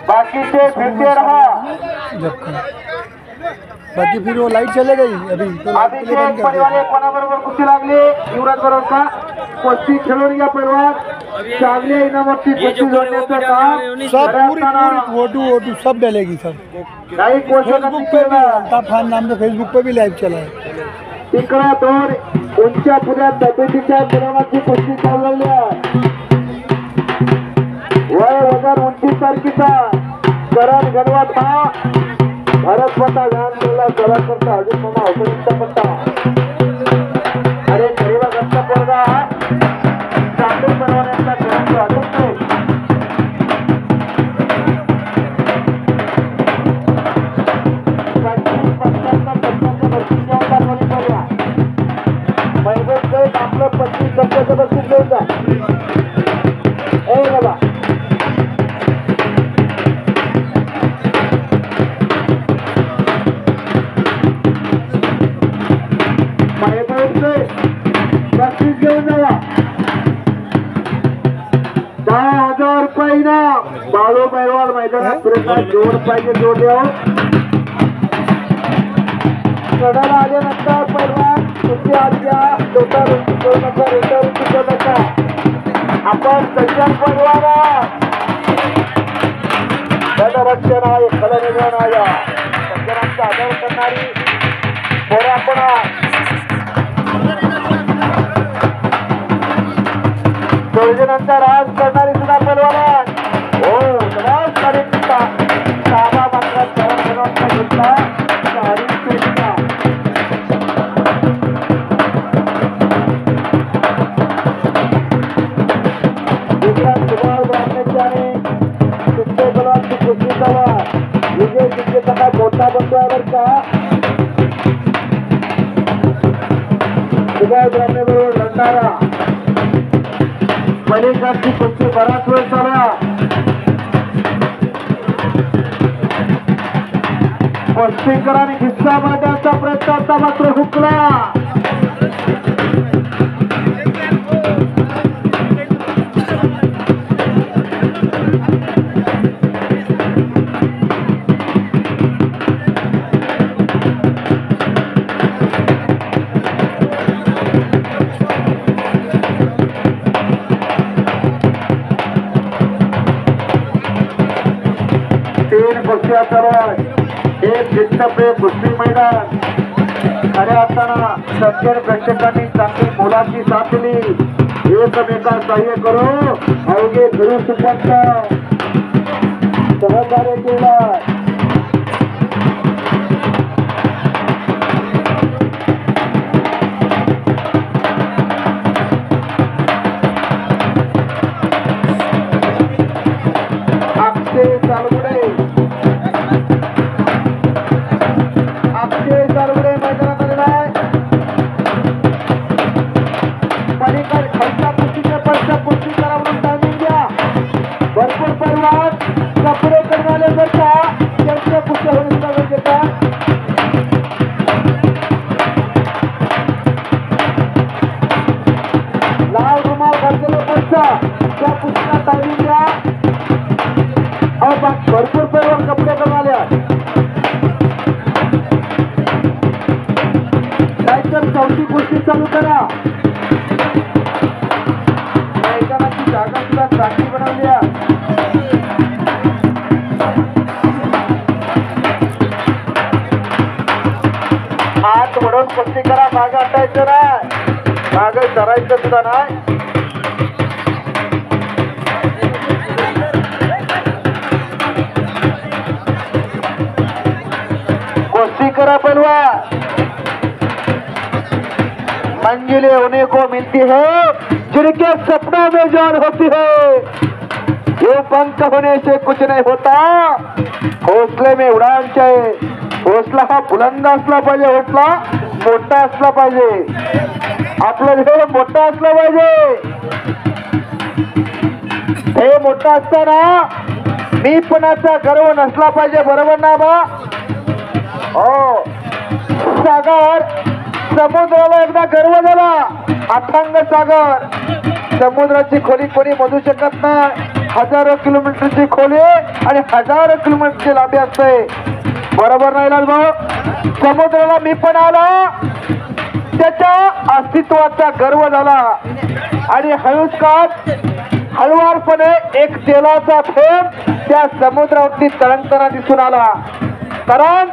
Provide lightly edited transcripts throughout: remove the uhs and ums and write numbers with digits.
बाकी से फिरते रहा। बाकी फिर वो लाइट चले गई अभी तो अभिषेक परिवार कोणाबरोबर कुस्ती लागली युवराज बरोबर का कुस्ती खेळून या परिवार चांगल्या इनामाची कुस्ती जोडण्याचं काम सब पूरी फोटो सब डलेगी सब काही फेसबुक पे भी अल्ताफ खान नाम से फेसबुक पे भी लाइव चला है। तिकडा दोन उंच्या पुऱ्या तब्येतीच्या गुणाची कुस्ती चालवली आहे। वय वजन 29 तारखेचा करण गणवत हा भारत पट्टा घाण केला जरा करता अजून मामा औषधीचा पट्टा अरे गरीबा गच्चा पोरगा चांगली बनवण्याचा करण वाटत नाही। आपलं 25 टक्क्याचं बक्षीस घेऊन जा ए बाबा बक्षीस घेऊन जावा 10,000 रुपये इनाम बाळू पैलवान मैदानात जोड पाहिजे जोड द्यावं चढायला आल्यानंतर पैलवान कुस्ती आत घ्या लोटा रुंदी करू नका रोटा रुंदी करू नका आपण सज्जन पैलवान धनरक्षण आहे खलनिधन आहे सज्जनांचा आदर करणारी पोरं आपण योजनांचा राज करणारी सुद्धा पैलवान हो राजकारी साधा मात्र घेतला विजय जिंकेचा मोठा बंधूवर का सुभाष ब्राह्मणे बरोबर लढणारा मलिकाची कुस्ती बराच वेळ चालला कुस्तीकरांनी हिस्सा मारण्याचा प्रयत्न आता मात्र हुकला एक जिंकपे कुस्ती मैदान खऱ्या अर्थानं सज्जन प्रेक्षकांनी चांगली मोलाची साथ दिली एकमेका सहाय्य करू अवघे गुरु सुपंत सहकार्य केला भरपूर पैलवान कपडे करून आले काहीतर चौथी गोष्टी चालू करा मैदानाची जागा सुद्धा चांगली बनवली हात वडून कुस्ती करा मागे हटायचं नाही मागे धरायचं सुद्धा नाही कुस्ती करा पहलवान मंजिलें उन्हीं को मिलती है जिनके सपनों में जान होती है ये पंख होने से कुछ नहीं होता हौसले में उड़ान चाहिए हौसला हा बुलंद असला पाहिजे हौसला मोठा असला पाहिजे आपलं हे मोठा असला पाहिजे हे मोठा असताना मीपणाचा गर्व नसला पाहिजे बरोबर ना बा हो सागर समुद्राला एकदा गर्व झाला अथांग सागर समुद्राची खोली कोणी मोजू शकत नाही हजारो किलोमीटरची खोली आणि हजारो किलोमीटरची लांबी असते. बरोबर नाही लालभाऊ? समुद्राला मी पण आला, त्याच्या अस्तित्वाचा गर्व झाला आणि हळूवारपणे एक तेलाचा थेंब त्या समुद्रावरती तरंगताना दिसून आला. कारण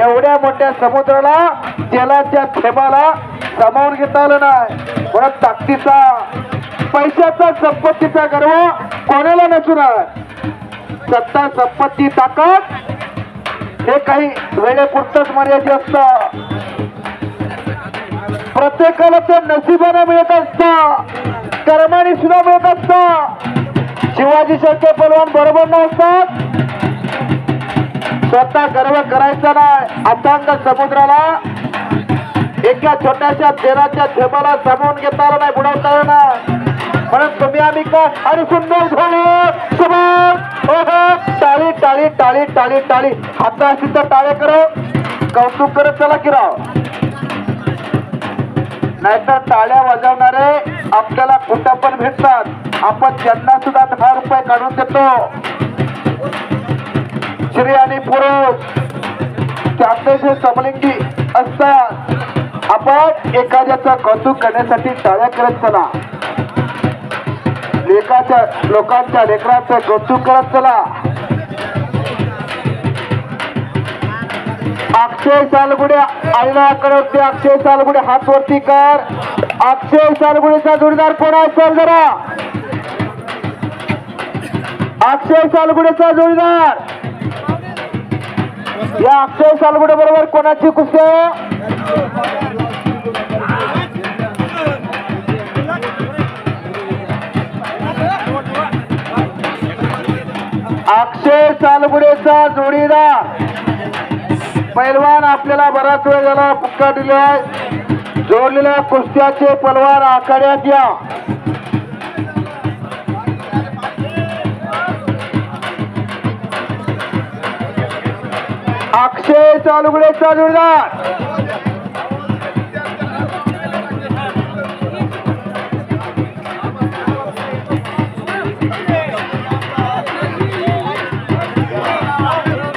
एवढ्या मोठ्या समुद्राला तेलाच्या थेंबाला सामावून घेता आलं नाही. परत ताकदीचा, पैशाचा, संपत्तीचा गर्व कोणाला नसून सत्ता, संपत्ती, ताकद हे काही वेळेपुरतच मर्यादित असतं. प्रत्येकाला ते नशिबाने मिळत असतं, कर्माने सुद्धा मिळत असतं. शिवाजी सारखे पहलवान बरोबर नसतात. स्वतः गर्व करायचा नाही. अथांग समुद्राला एका छोट्याशा तेलाच्या थेंबाला सामावून घेता आलं नाही, बुडवता आलं नाही. म्हणून तुम्ही आम्ही का आणि सुंदर झालं टाळी टाळी टाळी टाळी टाळी हात असतील तर टाळे करो, कौतुक करत चला की राव. नाहीतर टाळ्या वाजवणारे आपल्याला कुठं पण भेटतात. आपण त्यांना सुद्धा 10 रुपये काढून देतो. स्त्री आणि पुरुष त्यातले जे समलिंगी असतात, आपण एखाद्याचं कौतुक करण्यासाठी टाळ्या करत चला. लोकांच्या लेकरांचं कौतुक करत चला. अक्षय सालगुडे आईनाकडे होते. अक्षय सालगुडे हात वरती कर. अक्षय सालगुडेचा जोडीदार कोण असेल जरा? अक्षय सालगुडेचा जोडीदार या अक्षय सालगुडे बरोबर कोणाची कुस्ती? अक्षय सालगुडेचा जोडीदार पैलवान आपल्याला बराच वेळ झाला पुकार दिलाय. जोडलेल्या कुस्त्याचे पैलवान आखाड्यात या. अक्षय सालगुडेचा जोडीदार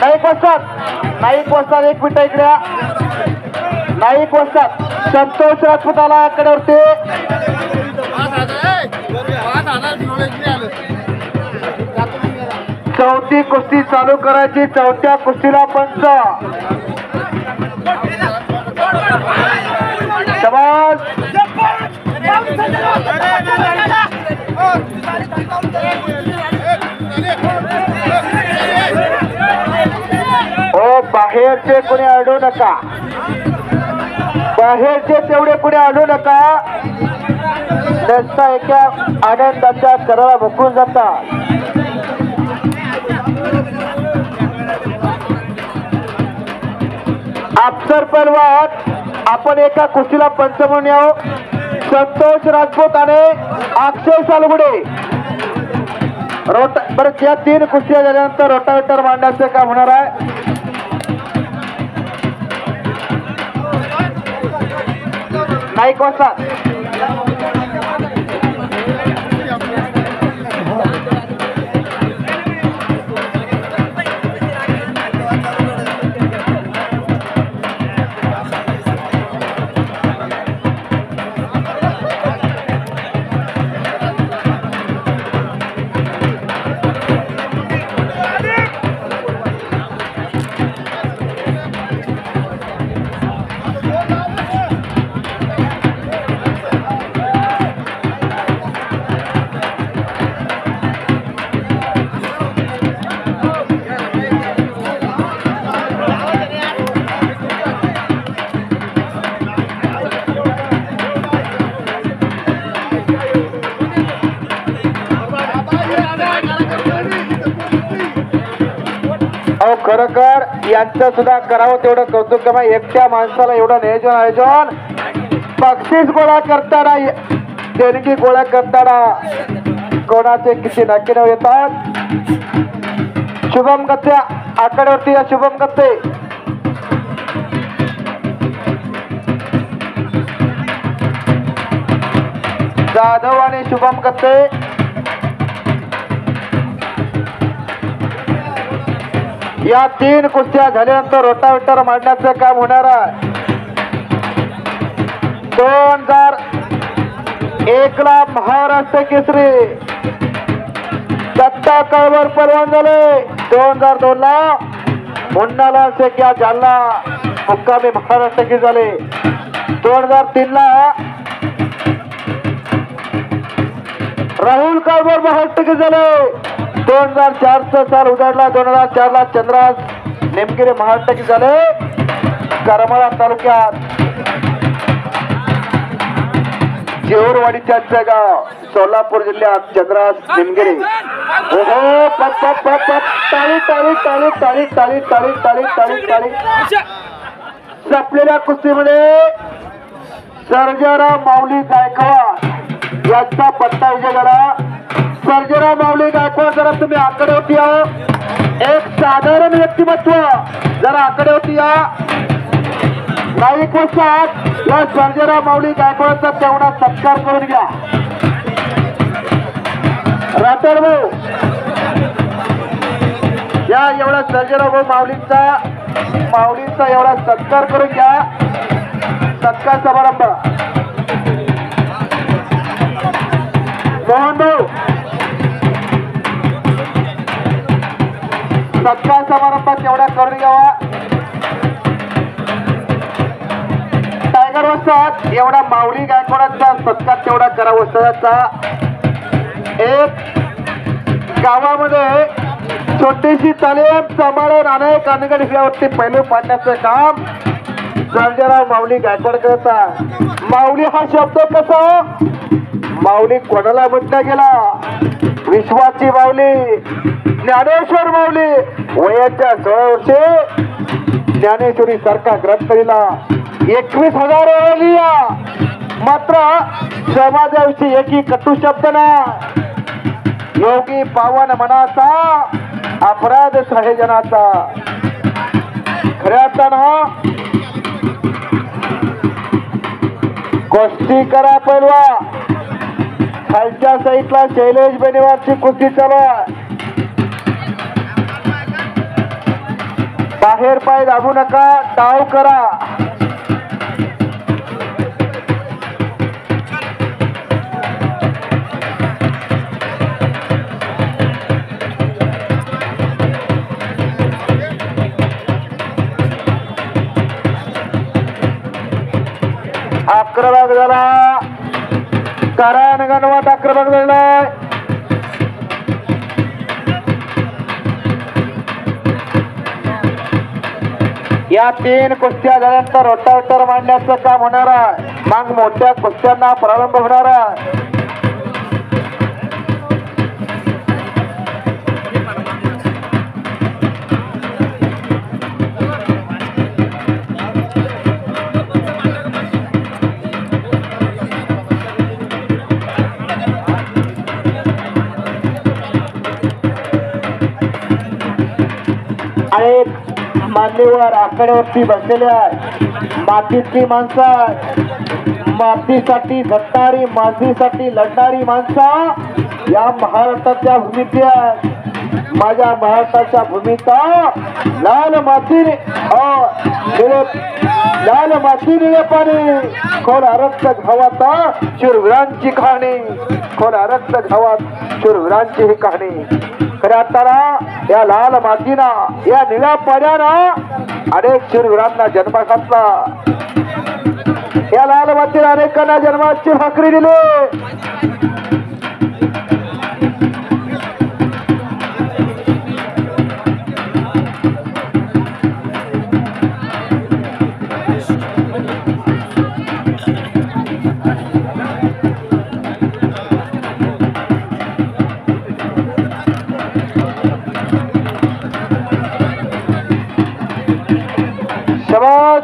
नाईक वस्तात. एक मिनिट इकडे. नाईक वस्तात संतोष राजपूताला आकड्यावरती. चौथी कुस्ती चालू करायची. चौथ्या कुस्तीला पंच. शाबास. बाहेरचे कोणी अडू नका. बाहेरचे तेवढे कोणी अडू नका. रस्ता एका आनंदाच्या कराला भुकून जातात. अफसर पहलवान आपण एका कुस्तीला पंच म्हणून यावं. संतोष राजपूत आणि अक्षय सालगुडे. बरं, या 3 कुस्त्या झाल्यानंतर रोटावेटर मांडण्याचे काम होणार आहे. नाईक वस्तात. खरंकर यांचं सुद्धा करावं तेवढं कौतुक. एकट्या माणसाला एवढं नियोजन आयोजन. बक्षीस गोळा करताना, देणगी गोळा करताना कोणाचे किती नाकीनव येतात. शुभम गत्ते आकड्यावरती या. शुभम गत्ते. जाधव आणि शुभम गत्ते. या 3 कुस्त्या झाल्यानंतर रोटावेटर मांडण्याचं काम होणार आहे. 2001 ला महाराष्ट्र केसरी दत्ता कळवर परवान झाले. 2002 ला मुन्नालाल शेख या जालना मुक्कामी महाराष्ट्र केसरी झाले. 2003 ला राहुल कळवर महाराष्ट्र केसरी झाले. 2004 साल उजाडला. 2004 ला चंद्रास नेमगिरे महाराष्ट्र केसरी झाले. करमाळा तालुक्यात जेऊरवाडीच्या गाव सोलापूर जिल्ह्यात चंद्रास निमगिरी. ओहो पप पप पप पप टाळी टाळी टाळी टाळी टाळी टाळी टाळी टाळी टाळी. संपलेल्या कुस्तीमध्ये सर्जेराव माऊली गायकवाड यांचा पट्टा विजय झाला. सर्जेराव माऊली गायकवाड जरा तुम्ही आकडे होती एक साधारण व्यक्तिमत्व जरा आकडे होती या नाईक वस्तात या सर्जेराव माऊली गायकवाडचा तेवढा सत्कार करून घ्या. राठोड भाऊ या एवढा सर्जेराव भाऊ माऊलीचा एवढा सत्कार करून घ्या. सत्कार समारंभ मोहन भाऊ सत्कार समारंभ तेवढा करून घ्यावा. टायगर वस्तात एवढा माऊली गायकवाडांचा सत्कार तेवढा करा. वस्ताचा एक गावामध्ये छोटीशी तालीम सांभाळून अनेक अनगड हिऱ्यावरती पैलू पाडण्याचं काम सर्जेराव माऊली गायकवाड करतात. माऊली हा शब्द कसा माऊली कोणाला म्हटला गेला. विश्वाची माऊली ज्ञानेश्वर माऊली वयाच्या 16 वर्षे ज्ञानेश्वरी सारखा ग्रंथ लिहिला. 21,000 वेळा लिहा. मात्र समाजाविषयी एकही कटू शब्द नाही. योगी पावन मनाचा अपराध सहेजनाचा. खऱ्या अर्थानं कुस्ती करा पैलवा. खालच्या साईडला शैलेश बेनेवारची कुस्ती चालू आहे. बाहेर पाय दाबू नका. डाव करा. आक्रमक झाला. करण गणवत आक्रमक झालाय. या 3 कुस्त्या झाल्यानंतर रोटावेटर मांडण्याचं काम होणार आहे. मग मोठ्या कुस्त्यांना प्रारंभ होणार आहे. अनेक मान्यवर आकड्यावरती बसलेले आहे. मातीतली माणसं आहे. मातीसाठी झटणारी मातीसाठी लढणारी माणसं या महाराष्ट्राच्या भूमीत आहे. माझ्या महाराष्ट्राच्या भूमीचा लाल माती लाल माती निळे पाणी खोल रक्त घावाचा शूरवीरांची कहाणी. खोल रक्त घावात शूरवीरांची ही कहाणी. खऱ्या अर्थानं या लाल मातीना या निळ्या पाण्यानं अनेक शूरवीरांना जन्म घातला. या लाल मातीने अनेकांना जन्माची भाकरी दिली. शाबास.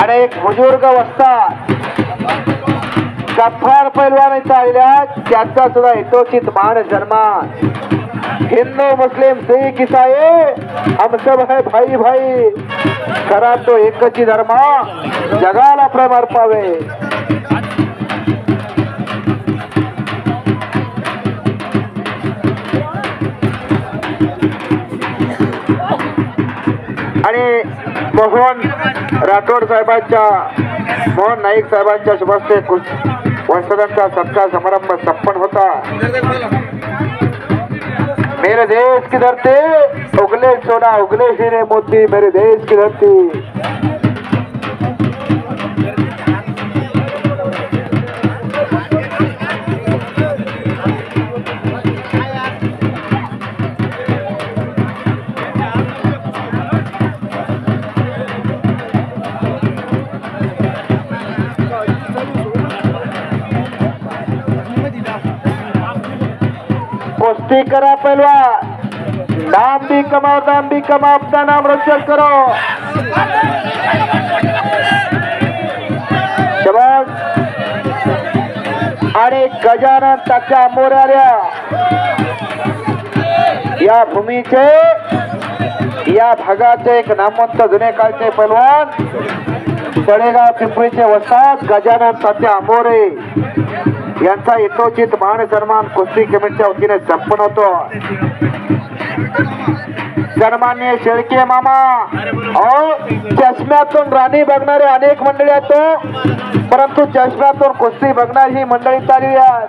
अनेक बुजुर्ग असतात. गफ्फार पैलवान इथं आलेल्या त्यांचा सुद्धा हितोचित मान सन्मान. हिंदू मुस्लिम सिख ईसाई हम सब है भाई भाई. खरा तो एकच धर्म जगाला प्रेम अर्पावे. आणि मोहन राठोड साहेबांच्या मोहन नाईक साहेबांच्या शुभस्ते वंशजांचा सत्कार समारंभ संपन्न होता. मेरे देश की धरती उगले सोना उगले हीरे मोती मेरे देश की धरती. कुश्ती करा पहलवान, नाम भी कमाओ दाम भी कमाओ, अपना नाम रोशन करो. शाबास. आणि गजानन तात्या मोऱ्या या भूमीचे या भागाचे एक नामवंत जुने काळचे पहलवान तळेगाव पिंपरीचे वस्ताद गजानन तात्या मोरे यांचा यथोचित मान सन्मान कुस्ती कमिटीच्या वतीने संपन्न होतो. सन्माननीय शेळके मामा चष्म्यातून राणी बघणारे अनेक मंडळी आहेत, परंतु चष्म्यातून कुस्ती बघणारी ही मंडळी चालली आहे.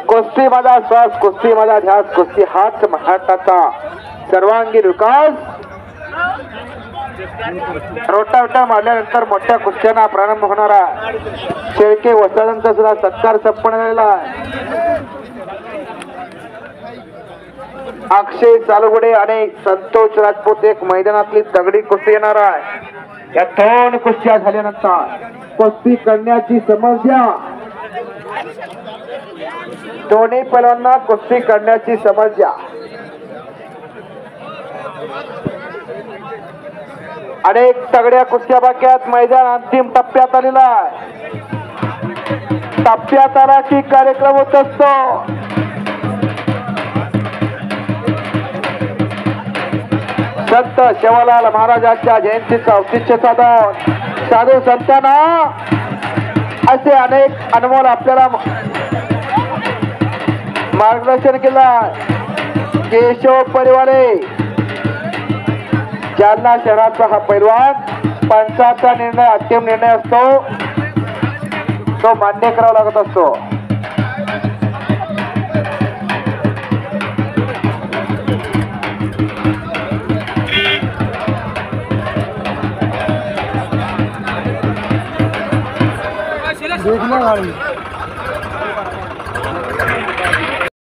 कुस्ती माझा श्वास, कुस्ती माझा ध्यास, कुस्ती हाच महाराष्ट्राचा सर्वांगीण विकास. रोटावटा मारल्यानंतर मोठ्या कुस्त्यांना प्रारंभ होणारा शेळके वस्तादांचा सुद्धा सत्कार संपन्न झालेला आहे. अक्षय चालुगुडे आणि संतोष राजपूत एक मैदानातली दगडी कुस्ती येणार आहे. या दोन कुस्त्या झाल्यानंतर कुस्ती करण्याची समज द्या. दोन्ही पैलवानांना कुस्ती करण्याची समज द्या. अनेक तगड्या कुस्त्या बाक्यात मैदान अंतिम टप्प्यात आलेला आहे. टप्प्यात आला की कार्यक्रम होत असतो. संत सेवालाल महाराजांच्या जयंतीचा औचित्य साधून साधू संतांना असे अनेक अनमोल आपल्याला मार्गदर्शन केलं. केशव परिवारे जालना शहराचा हा पैलवान पंचाचा निर्णय अंतिम निर्णय असतो तो मान्य करावा लागत असतो. देखना गाड़ी